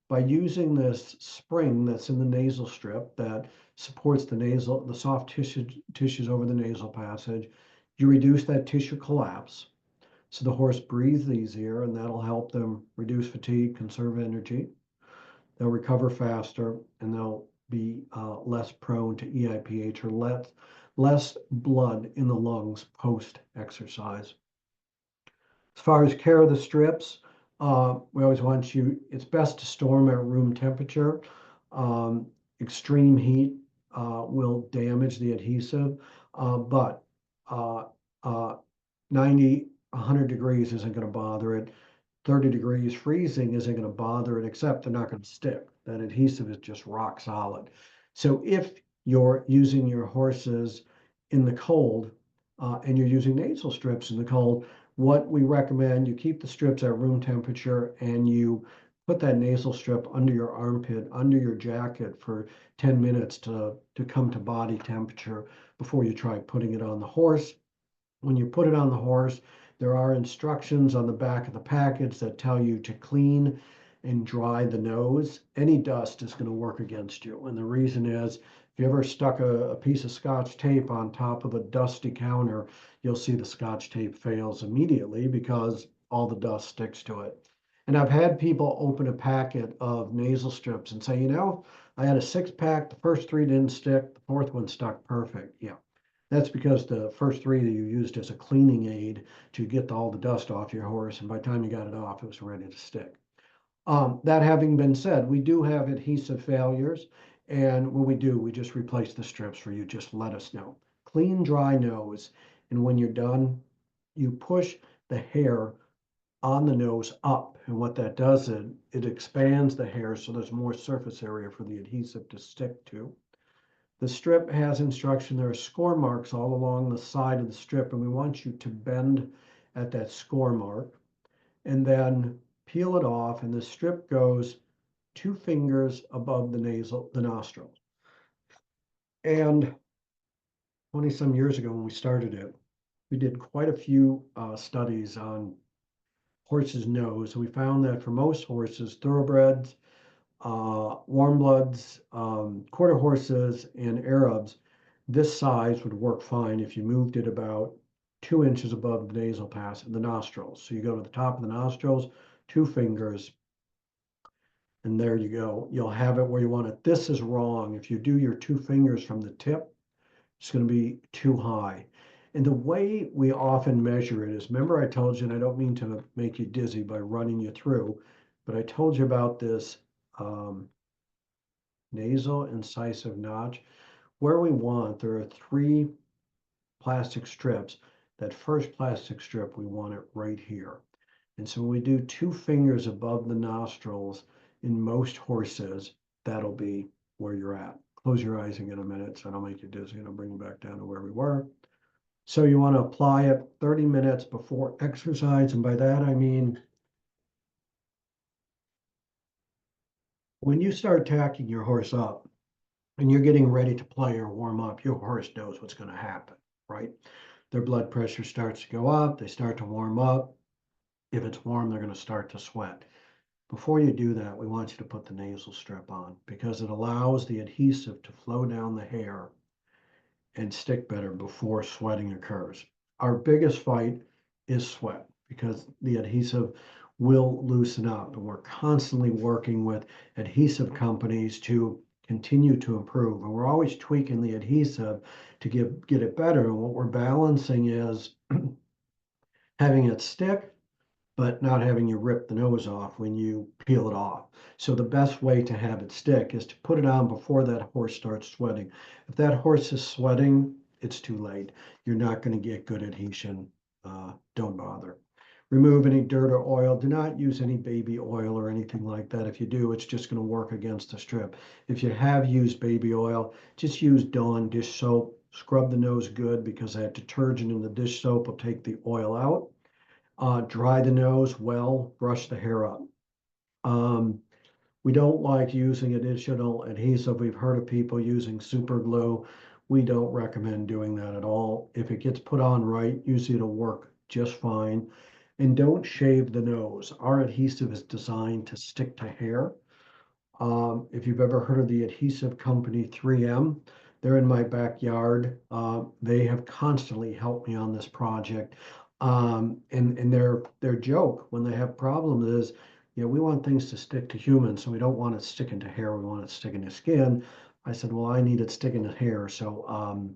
by using this spring that's in the nasal strip that supports the soft tissues over the nasal passage, you reduce that tissue collapse. So the horse breathes easier, and that'll help them reduce fatigue, conserve energy. They'll recover faster, and they'll be less prone to EIPH, or less blood in the lungs post-exercise. As far as care of the strips, we always want it's best to store them at room temperature. Extreme heat will damage the adhesive, but 90, 100 degrees isn't going to bother it. 30 degrees freezing isn't going to bother it, except they're not going to stick. That adhesive is just rock solid. So if you're using your horses in the cold and you're using nasal strips in the cold, what we recommend, you keep the strips at room temperature and you put that nasal strip under your armpit, under your jacket for 10 minutes to come to body temperature before you try putting it on the horse. When you put it on the horse, there are instructions on the back of the package that tell you to clean and dry the nose. Any dust is going to work against you. And the reason is, if you ever stuck a piece of Scotch tape on top of a dusty counter, you'll see the Scotch tape fails immediately because all the dust sticks to it. And I've had people open a packet of nasal strips and say, I had a 6-pack, the first 3 didn't stick, the 4th one stuck perfect. Yeah. That's because the first 3 that you used as a cleaning aid to get all the dust off your horse, and by the time you got it off, it was ready to stick. That having been said, we do have adhesive failures, and when we do, we just replace the strips for you. Just let us know. Clean, dry nose, and when you're done, you push the hair on the nose up. And what that does is it expands the hair so there's more surface area for the adhesive to stick to. The strip has instruction. There are score marks all along the side of the strip, and we want you to bend at that score mark and then peel it off. And the strip goes 2 fingers above the nostrils. And 20 some years ago when we started it, we did quite a few studies on horse's nose. We found that for most horses, thoroughbreds, warm bloods, quarter horses, and Arabs, this size would work fine if you moved it about 2 inches above the nasal pass and the nostrils. So you go to the top of the nostrils, 2 fingers, and there you go. You'll have it where you want it. This is wrong. If you do your 2 fingers from the tip, it's going to be too high. And the way we often measure it is, remember I told you, and I don't mean to make you dizzy by running you through, but I told you about this nasal incisive notch. Where we want, there are 3 plastic strips. That first plastic strip, we want it right here. And so when we do 2 fingers above the nostrils in most horses, that'll be where you're at. Close your eyes and get a minute so I don't make you dizzy, and I'll bring you back down to where we were. So you want to apply it 30 minutes before exercise. And by that, I mean, when you start tacking your horse up and you're getting ready to play or warm up, your horse knows what's going to happen, right? Their blood pressure starts to go up. They start to warm up. If it's warm, they're going to start to sweat. Before you do that, we want you to put the nasal strip on because it allows the adhesive to flow down the hair and stick better before sweating occurs. Our biggest fight is sweat because the adhesive will loosen up, and we're constantly working with adhesive companies to continue to improve, and we're always tweaking the adhesive to get it better. And what we're balancing is having it stick but not having you rip the nose off when you peel it off. So the best way to have it stick is to put it on before that horse starts sweating. If that horse is sweating, it's too late. You're not going to get good adhesion. Don't bother. Remove any dirt or oil. Do not use any baby oil or anything like that. If you do, it's just going to work against the strip. If you have used baby oil, just use Dawn dish soap. Scrub the nose good because that detergent in the dish soap will take the oil out. Dry the nose well, brush the hair up. We don't like using additional adhesive. We've heard of people using super glue. We don't recommend doing that at all. If it gets put on right, usually it'll work just fine. And don't shave the nose. Our adhesive is designed to stick to hair. If you've ever heard of the adhesive company 3M, they're in my backyard. They have constantly helped me on this project. And their joke when they have problems is, we want things to stick to humans, so we don't want it sticking to hair. We want it sticking to skin. I said, well, I need it sticking to hair. So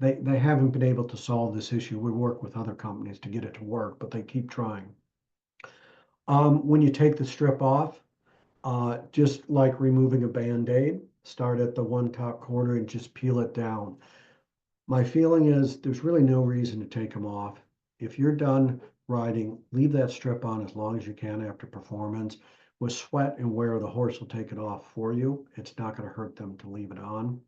they haven't been able to solve this issue. We work with other companies to get it to work, but they keep trying. When you take the strip off, just like removing a Band-Aid, start at the one top corner and just peel it down. My feeling is there's really no reason to take them off. If you're done riding, leave that strip on as long as you can after performance. With sweat and wear, the horse will take it off for you. It's not going to hurt them to leave it on.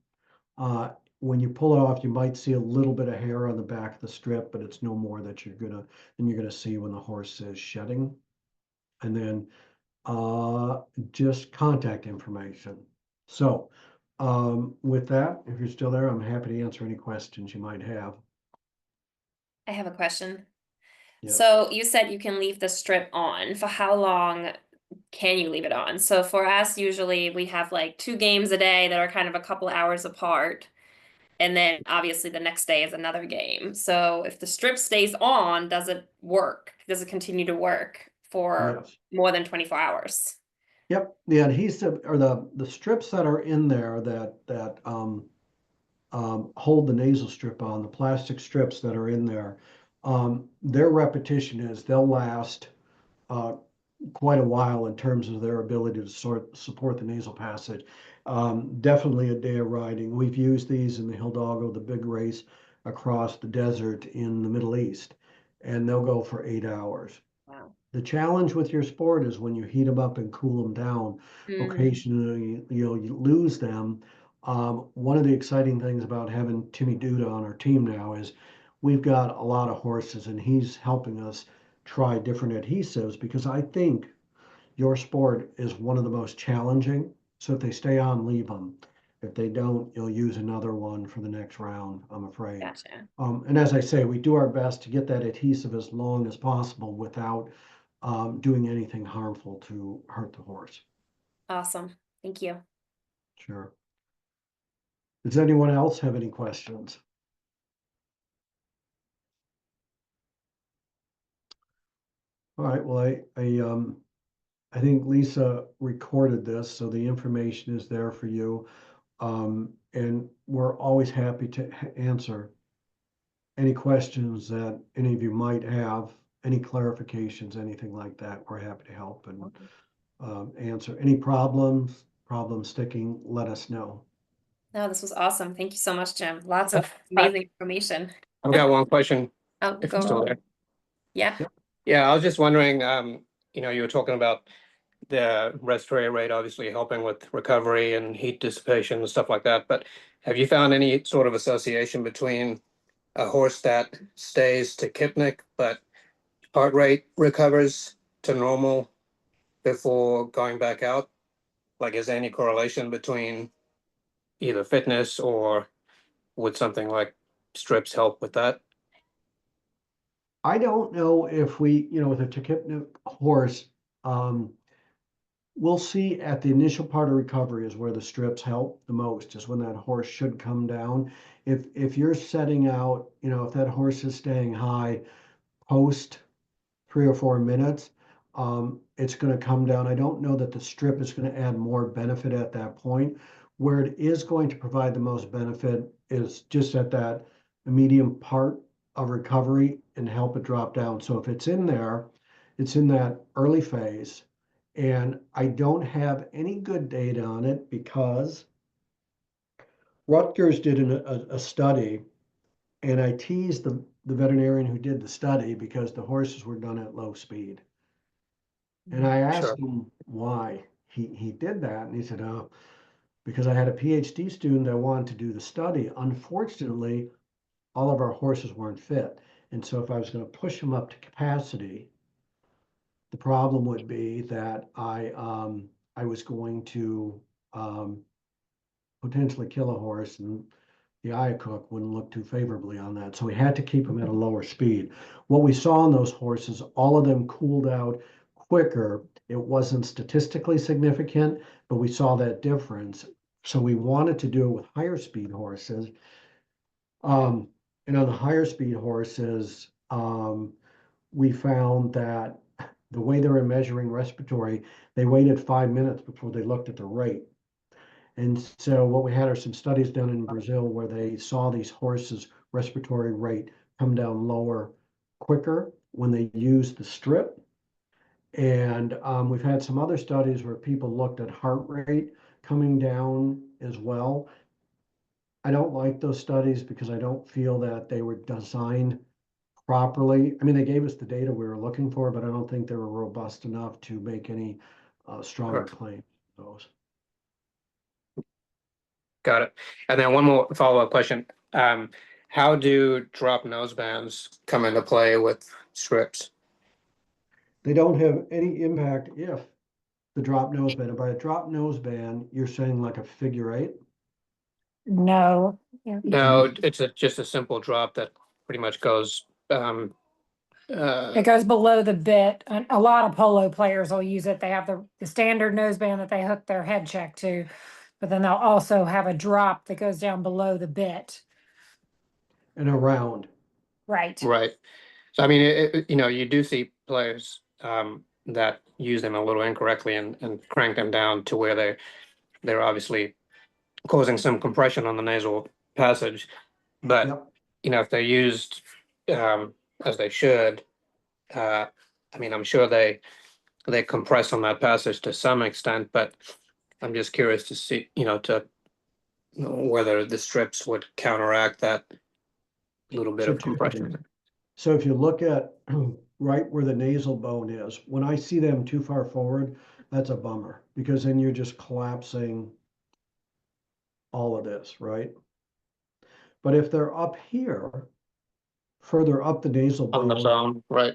When you pull it off, you might see a little bit of hair on the back of the strip, but it's no more that you're gonna see when the horse is shedding. And then just contact information. So with that, if you're still there, I'm happy to answer any questions you might have. I have a question. Yes. So you said you can leave the strip on. For how long can you leave it on? So for us, usually we have like 2 games a day that are kind of a couple hours apart. And then obviously the next day is another game. So if the strip stays on, does it work? Does it continue to work for Yes. more than 24 hours? Yep. The adhesive or the strips that are in there that hold the nasal strip on, the plastic strips that are in there, their repetition is they'll last quite a while in terms of their ability to support the nasal passage. Definitely a day of riding. We've used these in the Hidalgo, the big race across the desert in the Middle East. and they'll go for 8 hours. Wow. The challenge with your sport is when you heat them up and cool them down, Mm, occasionally you lose them. One of the exciting things about having Timmy Duda on our team now is we've got a lot of horses and he's helping us try different adhesives because I think your sport is one of the most challenging. So if they stay on, leave them. If they don't, you'll use another one for the next round, I'm afraid. gotcha. And as I say, we do our best to get that adhesive as long as possible without doing anything harmful to hurt the horse. Awesome. Thank you. Sure. Does anyone else have any questions? All right, well, I think Lisa recorded this, so the information is there for you. And we're always happy to answer any questions that any of you might have, any clarifications, anything like that. We're happy to help and answer any problems sticking, let us know. No, this was awesome. Thank you so much, Jim. Lots of I- amazing information. I've got one question, Oh, if go you're still on. there. Yeah. Yep. Yeah, I was just wondering, you were talking about the respiratory rate obviously helping with recovery and heat dissipation and stuff like that, but have you found any sort of association between a horse that stays tachypnic but heart rate recovers to normal before going back out? Like, is there any correlation between either fitness or would something like strips help with that? I don't know if we, with a tachypnic horse, um, we'll see at the initial part of recovery is where the strips help the most, is when that horse should come down. If you're setting out, if that horse is staying high post 3 or 4 minutes, it's going to come down. I don't know that the strip is going to add more benefit at that point. Where it is going to provide the most benefit is just at that medium part of recovery and help it drop down. So if it's in there, it's in that early phase. And I don't have any good data on it because Rutgers did a study, and I teased the veterinarian who did the study because the horses were done at low speed. And I Sure. asked him why he did that. And he said, oh, because I had a PhD student that wanted to do the study. Unfortunately, all of our horses weren't fit. And so if I was going to push them up to capacity, the problem would be that I was going to potentially kill a horse, and the IACUC wouldn't look too favorably on that. So we had to keep them at a lower speed. What we saw in those horses, all of them cooled out quicker. It wasn't statistically significant, but we saw that difference. So we wanted to do it with higher speed horses. Um, and on the higher speed horses, we found that the way they were measuring respiratory, they waited 5 minutes before they looked at the rate. And so what we had are some studies done in Brazil where they saw these horses' respiratory rate come down lower quicker when they used the strip. And we've had some other studies where people looked at heart rate coming down as well. I don't like those studies because I don't feel that they were designed properly. I mean, they gave us the data we were looking for, but I don't think they were robust enough to make any stronger Sure. claims. Those. Got it. And then one more follow-up question. How do drop nosebands come into play with strips? They don't have any impact if the drop noseband, and by a drop noseband, you're saying like a figure eight? No, yeah. No, it's just a simple drop that pretty much goes, It goes below the bit. And a lot of polo players will use it. They have the standard noseband that they hook their head check to, but then they'll also have a drop that goes down below the bit. And around. Right. right. So I mean, you do see players that use them a little incorrectly and crank them down to where they're obviously causing some compression on the nasal passage. But Yep. if they're used as they should, uh, I mean, I'm sure they compress on that passage to some extent, but I'm just curious to see, whether the strips would counteract that little bit So of two things. compression. So if you look at right where the nasal bone is, when I see them too far forward, that's a bummer because then you're just collapsing all of this, right? But if they're up here, further up the nasal On the bone, zone, right?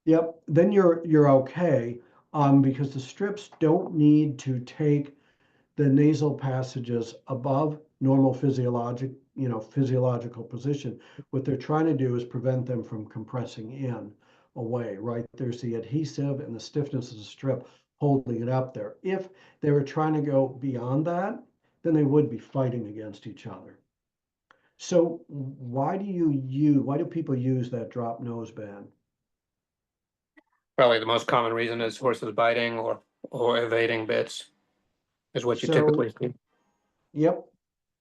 yep, then you're okay, because the strips don't need to take the nasal passages above normal physiological position. What they're trying to do is prevent them from compressing in away, right? There's the adhesive and the stiffness of the strip holding it up there. If they were trying to go beyond that, then they would be fighting against each other. So why do people use that drop nose band? Probably the most common reason is horses biting or evading bits is what you So, typically see. yep.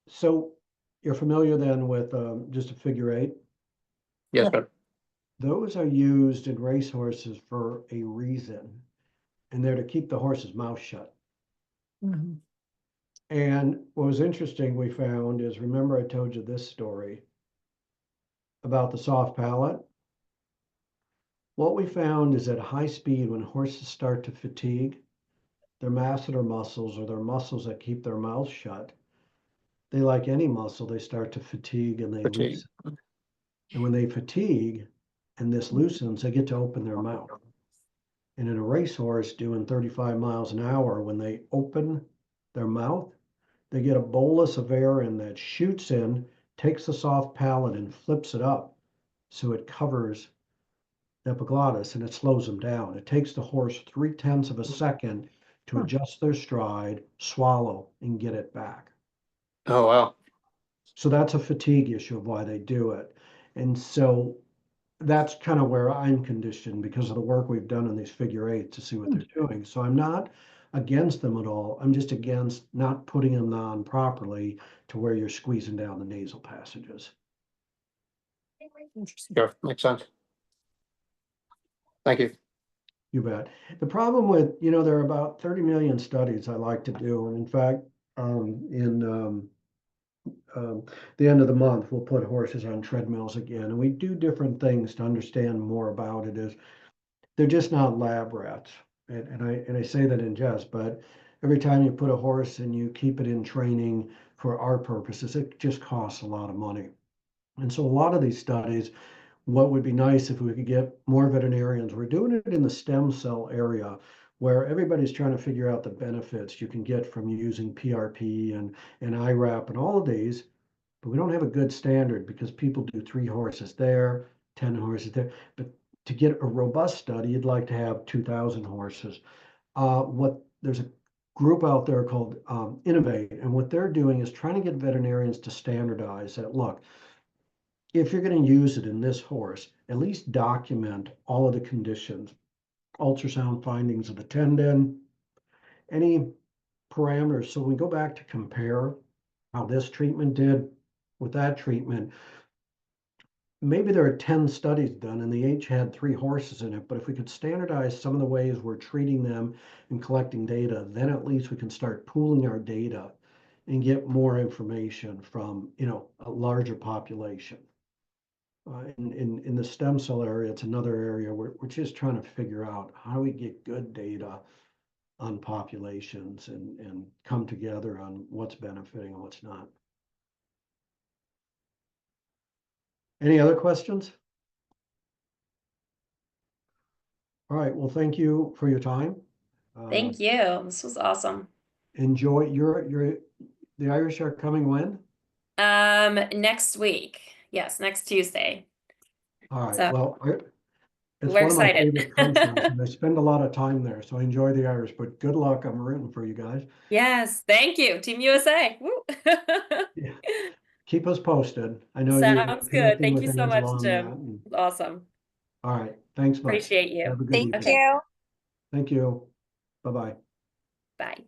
So you're familiar then with just a figure eight? Yes, sir. Those are used in racehorses for a reason, and they're to keep the horse's mouth shut. Mhm. And what was interesting we found is, remember I told you this story about the soft palate? What we found is at high speed, when horses start to fatigue, their masseter muscles, or their muscles that keep their mouths shut, they, like any muscle, they start to fatigue and they Fatigue. loosen. And when they fatigue and this loosens, they get to open their mouth. And in a racehorse doing 35 miles an hour, when they open their mouth, they get a bolus of air in that shoots in, takes the soft palate and flips it up so it covers the epiglottis and it slows them down. It takes the horse 0.3 of a second to adjust their stride, swallow, and get it back. Oh, wow. So that's a fatigue issue of why they do it. And so that's kind of where I'm conditioned because of the work we've done on these figure eights to see what they're doing. So I'm not against them at all. I'm just against not putting them on properly to where you're squeezing down the nasal passages. Sure, makes sense. Thank you. You bet. The problem with, there are about 30 million studies I like to do. And in fact, in the end of the month, we'll put horses on treadmills again. And we do different things to understand more about it. Is they're just not lab rats. And I say that in jest, but every time you put a horse and you keep it in training for our purposes, it just costs a lot of money. And so a lot of these studies, what would be nice if we could get more veterinarians. We're doing it in the stem cell area where everybody's trying to figure out the benefits you can get from using PRP and IRAP and all of these, but we don't have a good standard because people do 3 horses there, 10 horses there. But to get a robust study, you'd like to have 2,000 horses. There's a group out there called Innovate, and what they're doing is trying to get veterinarians to standardize that. Look, if you're going to use it in this horse, at least document all of the conditions, ultrasound findings of the tendon, any parameters. So we go back to compare how this treatment did with that treatment. Maybe there are 10 studies done and the H had 3 horses in it, but if we could standardize some of the ways we're treating them and collecting data, then at least we can start pooling our data and get more information from, a larger population. In the stem cell area, it's another area where we're just trying to figure out how do we get good data on populations and come together on what's benefiting and what's not. Any other questions? All right, well, thank you for your time. Thank you. This was awesome. Enjoy the Irish are coming when? Next week. Yes, next Tuesday. All right, So, well, it's we're one of my excited. favorite countries and I spend a lot of time there, so I enjoy the Irish, but good luck. I'm rooting for you guys. Yes, thank you. Team USA. Woo. Yeah. Keep us posted. I know you're Sounds good. connecting Thank with you so hands much, along that. Jim. Awesome. All right, thanks much. Appreciate you. Have a good Thank evening. Okay. you. Thank you. Bye-bye. Bye.